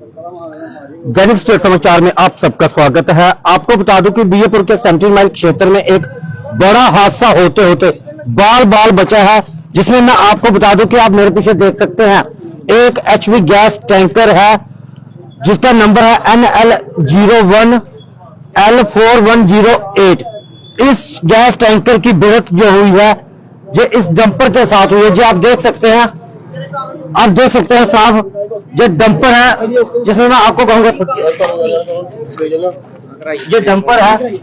दैनिक state समाचार में आप सबका स्वागत है। आपको बता दूं कि बीएपुर के 17 माइल क्षेत्र में एक बड़ा हादसा होते होते बाल बाल बचा है, जिसमें मैं आपको बता दूं कि आप मेरे पीछे देख सकते हैं एक एचपी गैस टैंकर है जिसका नंबर है NL01L4108। इस गैस टैंकर की भिड़ंत जो हुई है जो इस डंपर के साथ हुई है, जो आप देख सकते हैं साहब, जो डंपर है जिसमें मैं आपको कहूंगा ये डंपर है,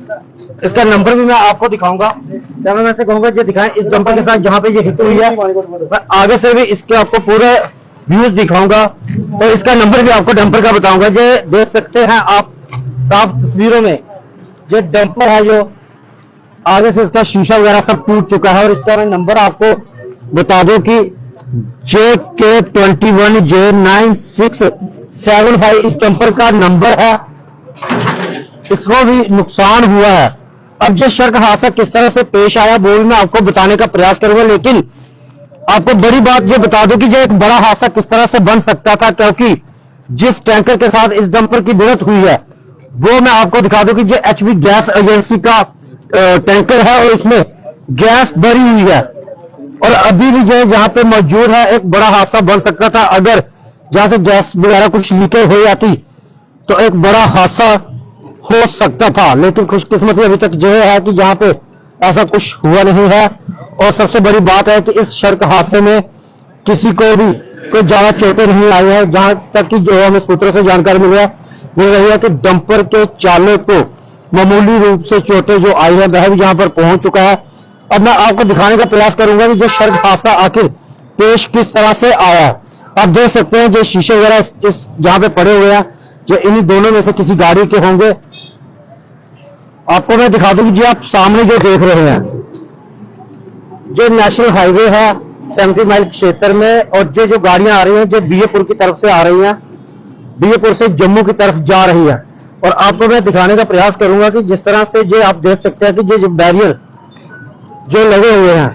इसका नंबर भी मैं आपको दिखाऊंगा। मैं से कहूंगा जो दिखाएं इस डंपर के साथ जहां पे ये हिट हुई है, मैं आगे से भी इसके आपको पूरे व्यूज दिखाऊंगा और इसका नंबर भी आपको डंपर का बताऊंगा। जो देख सकते हैं आप साफ तस्वीरों में, जो डंपर है जो आगे से इसका शीशा वगैरह सब टूट चुका है और इसका मैं नंबर आपको बता दूं कि JK21J9675 इस डंपर का नंबर है। इसको भी नुकसान हुआ है। अब ये सड़क हादसा किस तरह से पेश आया वो भी मैं आपको बताने का प्रयास करूंगा, लेकिन आपको बड़ी बात ये बता दूं कि ये एक बड़ा हादसा किस तरह से बन सकता था, क्योंकि जिस टैंकर के साथ इस डंपर की भिड़ंत हुई है वो मैं आपको दिखा दूं कि ये एचपी गैस एजेंसी का टैंकर है और इसमें गैस भरी हुई है और अभी भी जो जहां पे मौजूद है एक बड़ा हादसा बन सकता था। अगर जहां से गैस वगैरह कुछ लीकेज हो जाती तो एक बड़ा हादसा हो सकता था, लेकिन खुशकिस्मती अभी तक जो है कि जहां पे ऐसा कुछ हुआ नहीं है। और सबसे बड़ी बात है कि इस सड़क हादसे में किसी को भी कोई ज्यादा चोटें नहीं आई है। जहां तक कि जो हमें सूत्रों से जानकारी मिल रही है कि डंपर के चालक को मामूली रूप से चोटें जो आई है वह भी यहां पर पहुंच चुका है। अब मैं आपको दिखाने का प्रयास करूंगा कि जो सड़क हादसा आखिर पेश किस तरह से आया है। आप देख सकते हैं जो शीशे वगैरह इस जहां पे पड़े हुए हैं जो इन्हीं दोनों में से किसी गाड़ी के होंगे। आपको मैं दिखा दूं कि जी आप सामने जो देख रहे हैं जो नेशनल हाईवे है 70 माइल क्षेत्र में, और जो गाड़ियां आ रही हैं जो बीएपुर की तरफ से आ रही हैं, बीएपुर से जम्मू की तरफ जा रही है। और आपको मैं दिखाने का प्रयास करूंगा कि जिस तरह से जो आप देख सकते हैं कि जो बैरियर जो लगे हुए हैं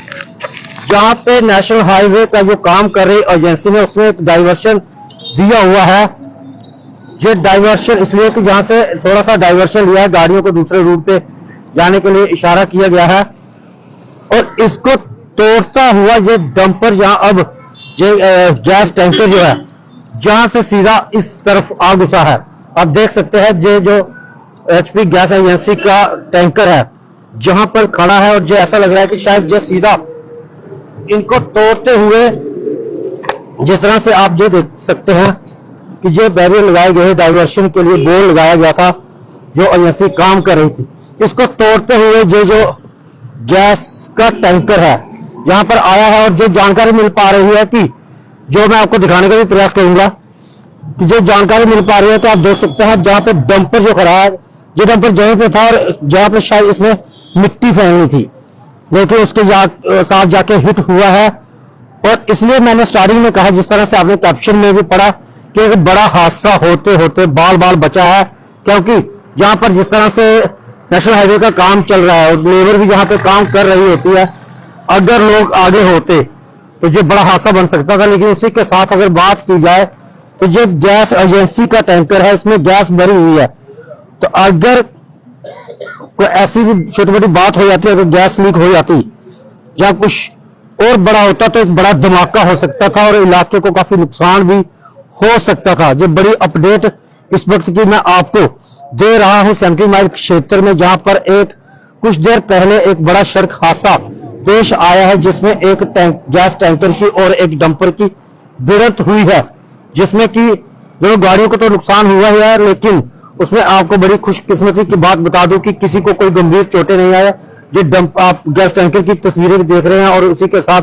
जहां पे नेशनल हाईवे का जो काम कर रही एजेंसी ने उसने एक डाइवर्शन दिया हुआ है। जो डाइवर्शन इसलिए कि जहां से थोड़ा सा डाइवर्शन लिया है, गाड़ियों को दूसरे रूट पे जाने के लिए इशारा किया गया है और इसको तोड़ता हुआ ये डंपर जहां अब ये गैस टैंकर जो है जहां से सीधा इस तरफ आ घुसा है। आप देख सकते हैं ये जो एचपी गैस एजेंसी का टैंकर है जहां पर खड़ा है और जो ऐसा लग रहा है कि शायद जो सीधा इनको तोड़ते हुए, जिस तरह से आप जो देख सकते हैं कि जो बैरियर लगाए गए डाइवर्शन के लिए बोर्ड लगाया गया था जो एजेंसी काम कर रही थी, इसको तोड़ते हुए जो गैस का टैंकर है जहां पर आया है। और जो जानकारी मिल पा रही है कि जो मैं आपको दिखाने का भी प्रयास करूंगा कि जो जानकारी मिल पा रही है तो आप देख सकते हैं जहां पे डंपर जो खड़ा है, जो डंपर जगह पे था और जहां पे शायद इसने मिट्टी फेंकनी थी, लेकिन उसके साथ जाके हिट हुआ है। और इसलिए मैंने स्टार्टिंग में कहा, जिस तरह से आपने कैप्शन में भी पढ़ा, कि एक बड़ा हादसा होते होते बाल बाल बचा है, क्योंकि जहां पर जिस तरह से नेशनल हाईवे का काम चल रहा है और लेबर भी जहां पे काम कर रही होती है, अगर लोग आगे होते तो जो बड़ा हादसा बन सकता था। लेकिन उसी के साथ अगर बात की जाए तो जो गैस एजेंसी का टैंकर है इसमें गैस भरी हुई है, तो अगर कोई ऐसी भी छोटी मोटी बात हो जाती है, अगर गैस लीक हो जाती या कुछ और बड़ा होता तो एक बड़ा धमाका हो सकता था और इलाके को काफी नुकसान भी हो सकता था। जो बड़ी अपडेट इस वक्त की मैं आपको दे रहा हूं 70 माइल क्षेत्र में, जहां पर एक कुछ देर पहले एक बड़ा सड़क हादसा पेश आया है जिसमें एक गैस टैंकर की और एक डंपर की भिड़ंत हुई है, जिसमें कि दोनों गाड़ियों को तो नुकसान हुआ ही है, लेकिन उसमें आपको बड़ी खुशकिस्मती की बात बता दूं कि किसी को कोई गंभीर चोटें नहीं आया। जो आप गैस टैंकर की तस्वीरें भी देख रहे हैं और उसी के साथ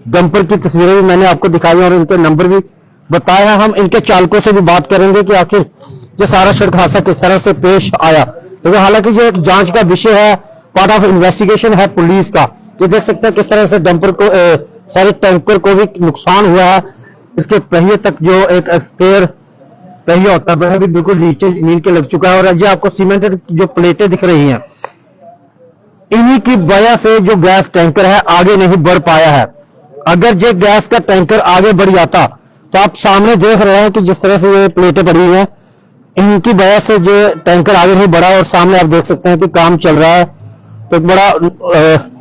डंपर की तस्वीरें भी मैंने आपको दिखाई और इनके नंबर भी बताए हैं। हम इनके चालकों से भी बात करेंगे कि आखिर जो सारा सड़क हादसा किस तरह से पेश आया। तो हालांकि जो एक जांच का विषय है, पार्ट ऑफ इन्वेस्टिगेशन है पुलिस का। जो देख सकते हैं किस तरह से डंपर को सारे टैंकर को भी नुकसान हुआ है। इसके पहिए तक जो एक स्पेयर पहिया होता है वह भी बिल्कुल नीचे जमीन के लग चुका है और ये आपको सीमेंटेड जो प्लेटें दिख रही हैं, इन्हीं की वजह से जो गैस टैंकर है आगे नहीं बढ़ पाया है। अगर जो गैस का टैंकर आगे बढ़ जाता तो आप सामने देख रहे हैं कि जिस तरह से ये प्लेटें पड़ी हुई हैं, इनकी वजह से जो टैंकर आगे नहीं बढ़ा, और सामने आप देख सकते हैं कि काम चल रहा है, तो एक बड़ा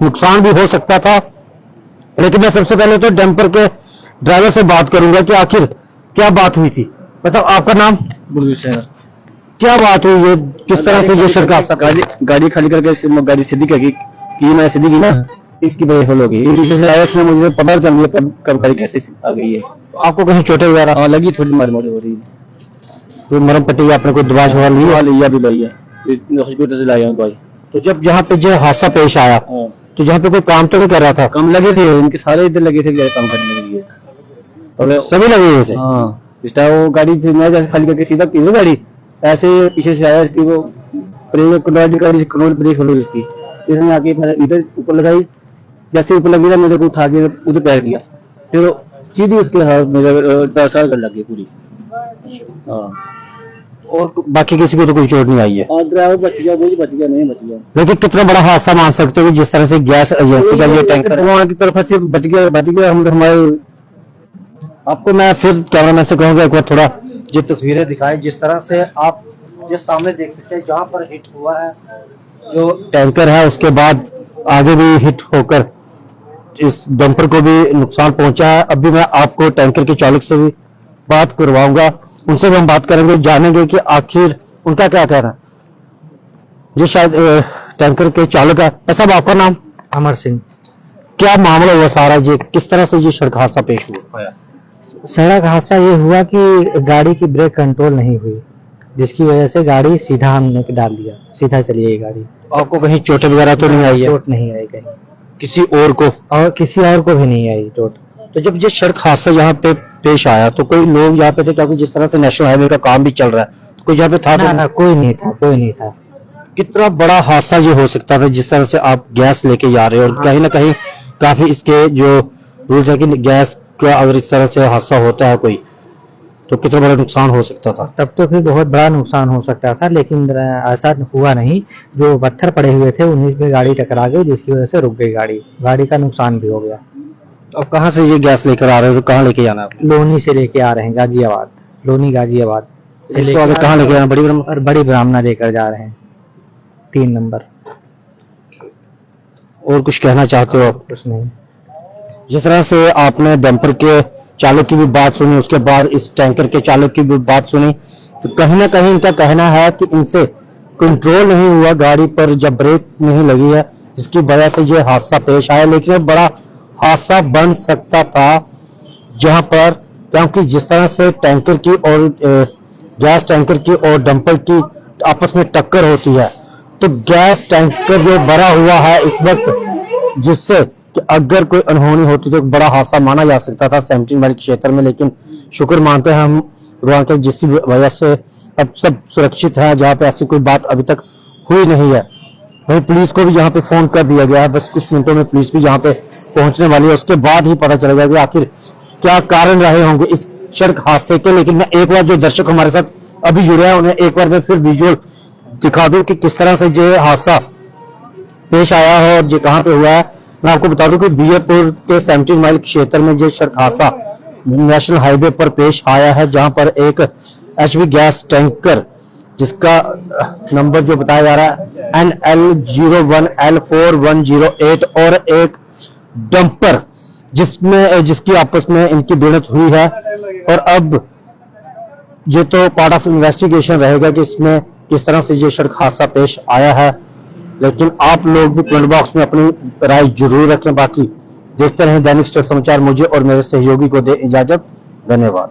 नुकसान भी हो सकता था। लेकिन मैं सबसे पहले तो डंपर के ड्राइवर से बात करूंगा कि आखिर क्या बात हुई थी। मतलब आपका नाम? क्या बात हुई, ये किस तरह से ये सड़क हादसा? गाड़ी खाली करके गाड़ी सीधी करके की मैं सीधी की ना, इसकी वजह फेल हो गई। पीछे से आया, इसमें मुझे पता चल गया कब गाड़ी कैसे आ गई है। तो आपको कहीं चोटें वगैरह? हाँ लगी, थोड़ी मारी मोटी हो रही है। कोई मरम पट्टी आपने कोई दवा शवा ली? हाँ लिया भी भैया, हॉस्पिटल से लाया दवाई। तो जब जहाँ पे जो हादसा पेश आया, तो जहाँ पे कोई काम तो नहीं कर रहा था? काम लगे थे इनके सारे, इधर लगे थे काम करने के लिए, और सभी लगे हुए थे? हाँ इस वो गाड़ी थी, मैं जैसे खाली करके सीधा पीछे गाड़ी ऐसे पीछे से आया, इसकी वो ब्रेक हो गई इसकी, इसने आके इधर ऊपर लगाई, जैसे ऊपर लगी ना मेरे को उठा के उधर पैर किया, फिर सीधी उसके हाथ मेरे पैर लग गई पूरी। हाँ और बाकी किसी को तो कोई चोट नहीं आई है? और ड्राइवर बच गया, वो बच गया, नहीं बच गया। लेकिन कितना बड़ा हादसा मान सकते हो जिस तरह से गैस एजेंसी का ये टैंकर भगवान की तरफ से बच गया हम हमारे। आपको मैं फिर कैमरामैन से कहूंगा एक बार थोड़ा ये तस्वीरें दिखाएं, जिस तरह से आप ये सामने देख सकते हैं जहां पर हिट हुआ है जो टैंकर है, उसके बाद आगे भी हिट होकर इस डंपर को भी नुकसान पहुंचा है। अभी मैं आपको टैंकर के चालक से भी बात करवाऊंगा, उनसे भी हम बात करेंगे, जानेंगे कि आखिर उनका क्या कहना है। ये शायद टैंकर के चालक है। साहब आपका नाम? अमर सिंह। क्या मामला हुआ सारा, ये किस तरह से ये सड़क हादसा पेश हुआ? सड़क हादसा ये हुआ कि गाड़ी की ब्रेक कंट्रोल नहीं हुई, जिसकी वजह से गाड़ी सीधा हमने डाल दिया, सीधा चली गई गाड़ी। आपको कहीं चोटें वगैरह तो नहीं आई है? चोट नहीं आई कहीं, किसी और को? और किसी और को भी नहीं आई चोट। तो जब ये सड़क हादसा यहाँ पे पेश आया तो कोई लोग यहाँ पे थे? क्योंकि जिस तरह से नेशनल हाईवे का काम भी चल रहा है, तो कोई यहाँ पे था? ना, कोई नहीं था, कोई नहीं था। कितना बड़ा हादसा ये हो सकता था जिस तरह से आप गैस लेके जा रहे हो, और कहीं ना कहीं काफी इसके जो रूल्स है कि गैस का अगर इस तरह से हादसा होता है कोई, तो कितना बड़ा नुकसान हो सकता था? तब तो फिर बहुत बड़ा नुकसान हो सकता था, लेकिन ऐसा हुआ नहीं। जो पत्थर पड़े हुए थे उन्हीं पे गाड़ी टकरा गई, जिसकी वजह से रुक गई गाड़ी का नुकसान भी हो गया। अब कहाँ से ये गैस लेकर आ रहे हो, तो कहाँ लेके जाना है? लोनी से लेके आ रहे हैं, गाजियाबाद, लोनी गाजियाबाद। इसको आगे कहाँ लेके जाना? बड़ी ब्रह्म? और बड़ी ब्राह्मणा लेकर जा रहे हैं, 3 नंबर। और कुछ कहना चाहते हो आप? कुछ नहीं। जिस तरह से आपने डंपर के चालक की भी बात सुनी, उसके बाद इस टैंकर के चालक की भी बात सुनी, तो कहीं ना कहीं इनका कहना है कि इनसे कंट्रोल नहीं हुआ गाड़ी पर, जब ब्रेक नहीं लगी है, जिसकी वजह से ये हादसा पेश आया। लेकिन ये बड़ा हादसा बन सकता था जहां पर, क्योंकि जिस तरह से टैंकर की और गैस टैंकर की और डंपर की आपस में टक्कर होती है, तो गैस टैंकर जो भरा हुआ है इस वक्त, जिससे कि अगर कोई अनहोनी होती तो एक बड़ा हादसा माना जा सकता था 17 माइल क्षेत्र में। लेकिन शुक्र मानते हैं हम भगवान के, जिस वजह से अब सब सुरक्षित है, जहाँ पे ऐसी कोई बात अभी तक हुई नहीं है। वहीं पुलिस को भी यहाँ पे फोन कर दिया गया है, बस कुछ मिनटों में पुलिस भी यहाँ पे पहुंचने वाली है, उसके बाद ही पता चलेगा कि आखिर क्या कारण रहे होंगे इस सड़क हादसे के। लेकिन मैं एक बार जो दर्शक हमारे साथ अभी जुड़े हैं उन्हें एक बार मैं फिर विजुअल दिखा दूं कि किस तरह से ये हादसा पेश आया है और ये कहाँ पे हुआ है। मैं आपको बता दूं कि बीएपुर के 17 माइल क्षेत्र में ये सड़क हादसा नेशनल हाईवे पर पेश आया है, जहां पर एक एचपी गैस टैंकर जिसका नंबर जो बताया जा रहा है NL01L4108 और एक डंपर जिसकी आपस में इनकी भिड़ंत हुई है। और अब ये तो पार्ट ऑफ इन्वेस्टिगेशन रहेगा कि इसमें किस तरह से ये सड़क हादसा पेश आया है। लेकिन आप लोग भी कमेंट बॉक्स में अपनी राय जरूर रखें। बाकी देखते रहें दैनिक स्टेट समाचार। मुझे और मेरे सहयोगी को दे इजाजत। धन्यवाद।